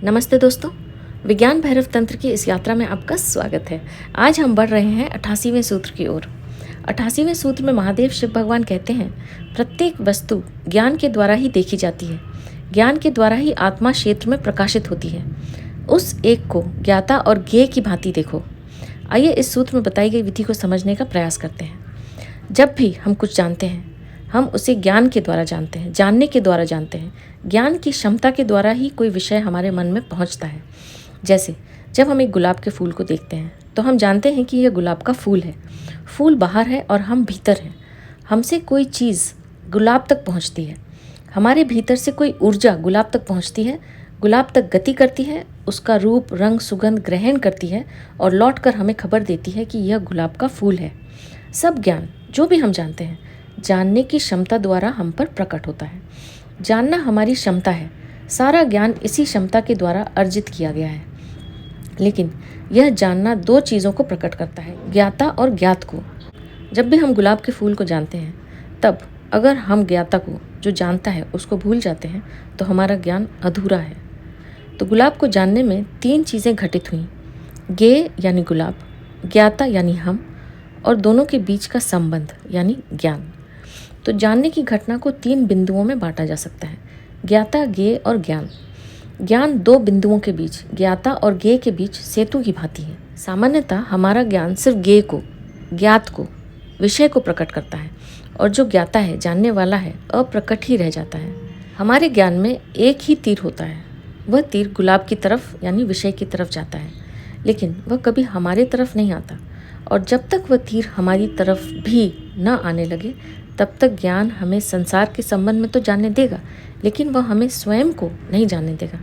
नमस्ते दोस्तों, विज्ञान भैरव तंत्र की इस यात्रा में आपका स्वागत है। आज हम बढ़ रहे हैं 88वें सूत्र की ओर। 88वें सूत्र में महादेव शिव भगवान कहते हैं, प्रत्येक वस्तु ज्ञान के द्वारा ही देखी जाती है, ज्ञान के द्वारा ही आत्मा क्षेत्र में प्रकाशित होती है। उस एक को ज्ञाता और ज्ञेय की भांति देखो। आइए इस सूत्र में बताई गई विधि को समझने का प्रयास करते हैं। जब भी हम कुछ जानते हैं, हम उसे ज्ञान के द्वारा जानते हैं, जानने के द्वारा जानते हैं। ज्ञान की क्षमता के द्वारा ही कोई विषय हमारे मन में पहुंचता है। जैसे जब हम एक गुलाब के फूल को देखते हैं तो हम जानते हैं कि यह गुलाब का फूल है। फूल बाहर है और हम भीतर हैं। हमसे कोई चीज़ गुलाब तक पहुंचती है, हमारे भीतर से कोई ऊर्जा गुलाब तक पहुंचती है, गुलाब तक गति करती है, उसका रूप रंग सुगंध ग्रहण करती है और लौटकर हमें खबर देती है कि यह गुलाब का फूल है। सब ज्ञान जो भी हम जानते हैं, जानने की क्षमता द्वारा हम पर प्रकट होता है। जानना हमारी क्षमता है। सारा ज्ञान इसी क्षमता के द्वारा अर्जित किया गया है। लेकिन यह जानना दो चीज़ों को प्रकट करता है, ज्ञाता और ज्ञात को। जब भी हम गुलाब के फूल को जानते हैं, तब अगर हम ज्ञाता को, जो जानता है, उसको भूल जाते हैं तो हमारा ज्ञान अधूरा है। तो गुलाब को जानने में तीन चीज़ें घटित हुई, ज्ञेय यानी गुलाब, ज्ञाता यानी हम, और दोनों के बीच का संबंध यानी ज्ञान। तो जानने की घटना को तीन बिंदुओं में बांटा जा सकता है, ज्ञाता, ज्ञेय और ज्ञान। ज्ञान दो बिंदुओं के बीच, ज्ञाता और ज्ञेय के बीच सेतु की भांति है। सामान्यतः हमारा ज्ञान सिर्फ ज्ञेय को, ज्ञात को, विषय को प्रकट करता है, और जो ज्ञाता है, जानने वाला है, अप्रकट ही रह जाता है। हमारे ज्ञान में एक ही तीर होता है। वह तीर गुलाब की तरफ यानी विषय की तरफ जाता है, लेकिन वह कभी हमारे तरफ नहीं आता। और जब तक वह तीर हमारी तरफ भी न आने लगे, तब तक ज्ञान हमें संसार के संबंध में तो जानने देगा, लेकिन वह हमें स्वयं को नहीं जानने देगा।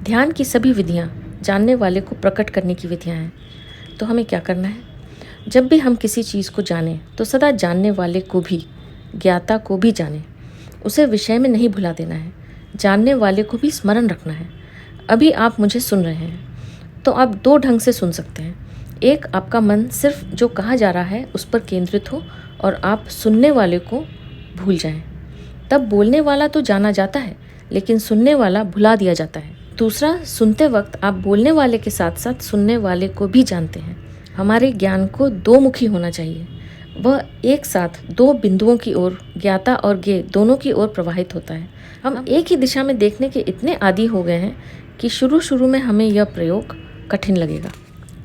ध्यान की सभी विधियाँ जानने वाले को प्रकट करने की विधियाँ हैं। तो हमें क्या करना है? जब भी हम किसी चीज़ को जानें तो सदा जानने वाले को भी, ज्ञाता को भी जानें। उसे विषय में नहीं भुला देना है। जानने वाले को भी स्मरण रखना है। अभी आप मुझे सुन रहे हैं तो आप दो ढंग से सुन सकते हैं। एक, आपका मन सिर्फ जो कहा जा रहा है उस पर केंद्रित हो और आप सुनने वाले को भूल जाएं। तब बोलने वाला तो जाना जाता है, लेकिन सुनने वाला भुला दिया जाता है। दूसरा, सुनते वक्त आप बोलने वाले के साथ साथ सुनने वाले को भी जानते हैं। हमारे ज्ञान को दो मुखी होना चाहिए। वह एक साथ दो बिंदुओं की ओर, ज्ञाता और ज्ञेय दोनों की ओर प्रवाहित होता है। हम एक ही दिशा में देखने के इतने आदी हो गए हैं कि शुरू में हमें यह प्रयोग कठिन लगेगा।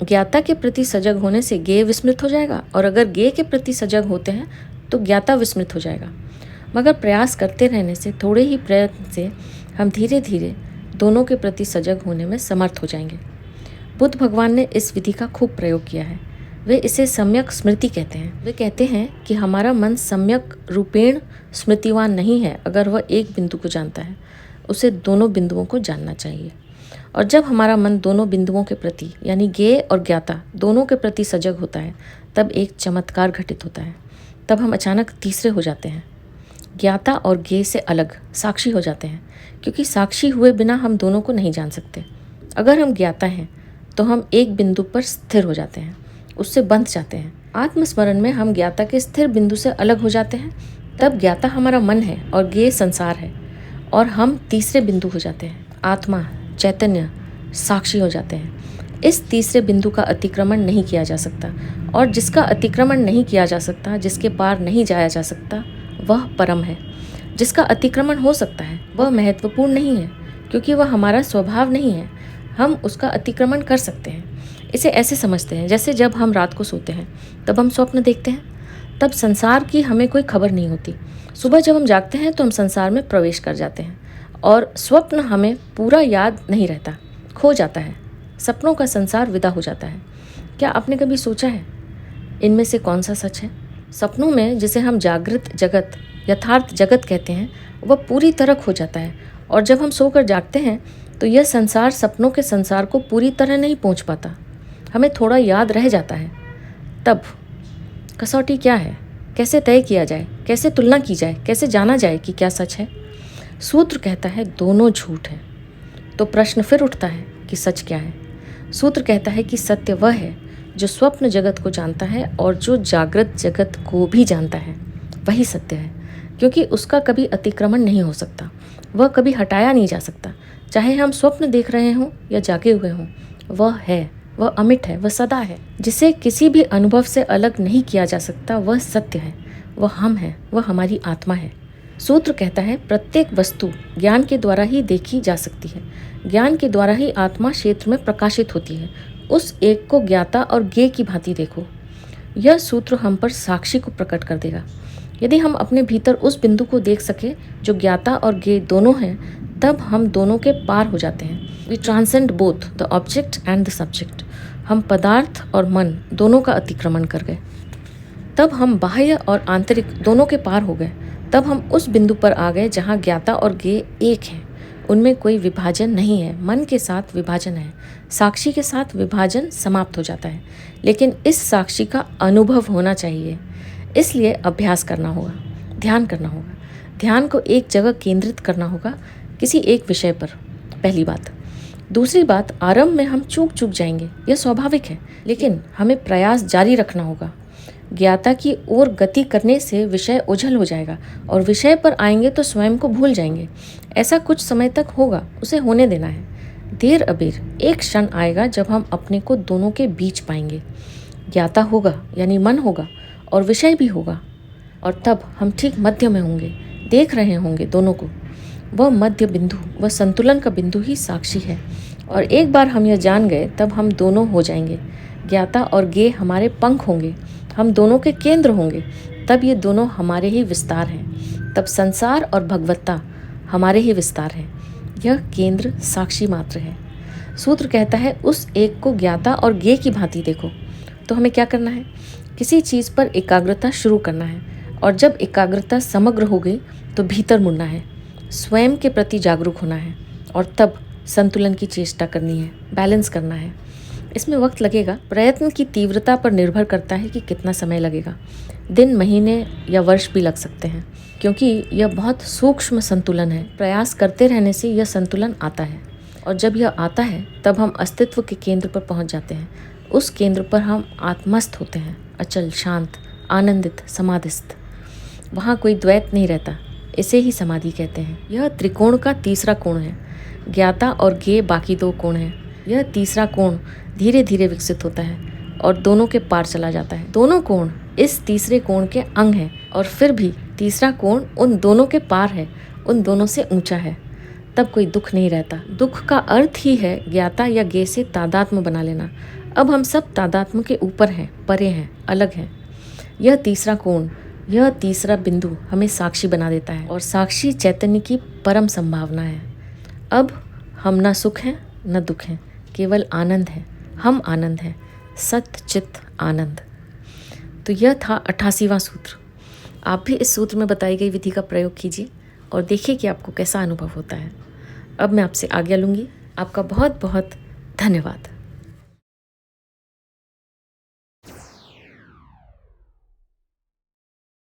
ज्ञाता के प्रति सजग होने से ज्ञेय विस्मृत हो जाएगा, और अगर ज्ञेय के प्रति सजग होते हैं तो ज्ञाता विस्मृत हो जाएगा। मगर प्रयास करते रहने से, थोड़े ही प्रयत्न से हम धीरे धीरे दोनों के प्रति सजग होने में समर्थ हो जाएंगे। बुद्ध भगवान ने इस विधि का खूब प्रयोग किया है। वे इसे सम्यक स्मृति कहते हैं। वे कहते हैं कि हमारा मन सम्यक रूपेण स्मृतिवान नहीं है। अगर वह एक बिंदु को जानता है, उसे दोनों बिंदुओं को जानना चाहिए। और जब हमारा मन दोनों बिंदुओं के प्रति यानी ज्ञेय और ज्ञाता दोनों के प्रति सजग होता है, तब एक चमत्कार घटित होता है। तब हम अचानक तीसरे हो जाते हैं, ज्ञाता और ज्ञेय से अलग साक्षी हो जाते हैं। क्योंकि साक्षी हुए बिना हम दोनों को नहीं जान सकते। अगर हम ज्ञाता हैं तो हम एक बिंदु पर स्थिर हो जाते हैं, उससे बंध जाते हैं। आत्मस्मरण में हम ज्ञाता के स्थिर बिंदु से अलग हो जाते हैं। तब ज्ञाता हमारा मन है और ज्ञेय संसार है, और हम तीसरे बिंदु हो जाते हैं, आत्मा, चैतन्य, साक्षी हो जाते हैं। इस तीसरे बिंदु का अतिक्रमण नहीं किया जा सकता, और जिसका अतिक्रमण नहीं किया जा सकता, जिसके पार नहीं जाया जा सकता, वह परम है। जिसका अतिक्रमण हो सकता है वह महत्वपूर्ण नहीं है, क्योंकि वह हमारा स्वभाव नहीं है। हम उसका अतिक्रमण कर सकते हैं। इसे ऐसे समझते हैं, जैसे जब हम रात को सोते हैं तब हम स्वप्न देखते हैं, तब संसार की हमें कोई खबर नहीं होती। सुबह जब हम जागते हैं तो हम संसार में प्रवेश कर जाते हैं, और स्वप्न हमें पूरा याद नहीं रहता, खो जाता है। सपनों का संसार विदा हो जाता है। क्या आपने कभी सोचा है इनमें से कौन सा सच है? सपनों में, जिसे हम जागृत जगत, यथार्थ जगत कहते हैं, वह पूरी तरह खो जाता है। और जब हम सोकर जागते हैं तो यह संसार सपनों के संसार को पूरी तरह नहीं पहुंच पाता, हमें थोड़ा याद रह जाता है। तब कसौटी क्या है? कैसे तय किया जाए? कैसे तुलना की जाए? कैसे जाना जाए कि क्या सच है? सूत्र कहता है दोनों झूठ है। तो प्रश्न फिर उठता है कि सच क्या है? सूत्र कहता है कि सत्य वह है जो स्वप्न जगत को जानता है और जो जागृत जगत को भी जानता है, वही सत्य है। क्योंकि उसका कभी अतिक्रमण नहीं हो सकता, वह कभी हटाया नहीं जा सकता। चाहे हम स्वप्न देख रहे हों या जागे हुए हों, वह है, वह अमिट है, वह सदा है। जिसे किसी भी अनुभव से अलग नहीं किया जा सकता, वह सत्य है, वह हम है, वह हमारी आत्मा है। सूत्र कहता है प्रत्येक वस्तु ज्ञान के द्वारा ही देखी जा सकती है। ज्ञान के द्वारा ही आत्मा क्षेत्र में प्रकाशित होती है। उस एक को ज्ञाता और ज्ञेय की भांति देखो। यह सूत्र हम पर साक्षी को प्रकट कर देगा। यदि हम अपने भीतर उस बिंदु को देख सके जो ज्ञाता और ज्ञेय दोनों हैं, तब हम दोनों के पार हो जाते हैं। We transcend both the object and the subject. हम पदार्थ और मन दोनों का अतिक्रमण कर गए। तब हम बाह्य और आंतरिक दोनों के पार हो गए। तब हम उस बिंदु पर आ गए जहाँ ज्ञाता और ज्ञेय एक हैं। उनमें कोई विभाजन नहीं है। मन के साथ विभाजन है, साक्षी के साथ विभाजन समाप्त हो जाता है। लेकिन इस साक्षी का अनुभव होना चाहिए, इसलिए अभ्यास करना होगा, ध्यान करना होगा। ध्यान को एक जगह केंद्रित करना होगा, किसी एक विषय पर। पहली बात। दूसरी बात, आरंभ में हम चूक जाएंगे, यह स्वाभाविक है, लेकिन हमें प्रयास जारी रखना होगा। ज्ञाता की ओर गति करने से विषय ओझल हो जाएगा और विषय पर आएंगे तो स्वयं को भूल जाएंगे। ऐसा कुछ समय तक होगा, उसे होने देना है। देर अबेर एक क्षण आएगा जब हम अपने को दोनों के बीच पाएंगे। ज्ञाता होगा यानी मन होगा, और विषय भी होगा, और तब हम ठीक मध्य में होंगे, देख रहे होंगे दोनों को। वह मध्य बिंदु, वह संतुलन का बिंदु ही साक्षी है। और एक बार हम यह जान गए, तब हम दोनों हो जाएंगे। ज्ञाता और ज्ञेय हमारे पंख होंगे, हम दोनों के केंद्र होंगे। तब ये दोनों हमारे ही विस्तार हैं। तब संसार और भगवत्ता हमारे ही विस्तार हैं। यह केंद्र साक्षी मात्र है। सूत्र कहता है उस एक को ज्ञाता और ज्ञेय की भांति देखो। तो हमें क्या करना है? किसी चीज़ पर एकाग्रता शुरू करना है, और जब एकाग्रता समग्र हो गई तो भीतर मुड़ना है, स्वयं के प्रति जागरूक होना है, और तब संतुलन की चेष्टा करनी है, बैलेंस करना है। इसमें वक्त लगेगा, प्रयत्न की तीव्रता पर निर्भर करता है कि कितना समय लगेगा। दिन, महीने या वर्ष भी लग सकते हैं, क्योंकि यह बहुत सूक्ष्म संतुलन है। प्रयास करते रहने से यह संतुलन आता है, और जब यह आता है तब हम अस्तित्व के केंद्र पर पहुंच जाते हैं। उस केंद्र पर हम आत्मस्थ होते हैं, अचल, शांत, आनंदित, समाधिस्थ। वहाँ कोई द्वैत नहीं रहता। इसे ही समाधि कहते हैं। यह त्रिकोण का तीसरा कोण है। ज्ञाता और ज्ञेय बाकी दो कोण हैं। यह तीसरा कोण धीरे धीरे विकसित होता है और दोनों के पार चला जाता है। दोनों कोण इस तीसरे कोण के अंग हैं, और फिर भी तीसरा कोण उन दोनों के पार है, उन दोनों से ऊंचा है। तब कोई दुख नहीं रहता। दुख का अर्थ ही है ज्ञाता या ज्ञेय से तादात्म्य बना लेना। अब हम सब तादात्म्य के ऊपर हैं, परे हैं, अलग हैं। यह तीसरा कोण, यह तीसरा बिंदु हमें साक्षी बना देता है, और साक्षी चैतन्य की परम संभावना है। अब हम न सुख हैं न दुख हैं, केवल आनंद है। हम आनंद हैं, सत्य चित्त आनंद। तो यह था 88वां सूत्र। आप भी इस सूत्र में बताई गई विधि का प्रयोग कीजिए और देखिए कि आपको कैसा अनुभव होता है। अब मैं आपसे आज्ञा लूँगी। आपका बहुत बहुत धन्यवाद।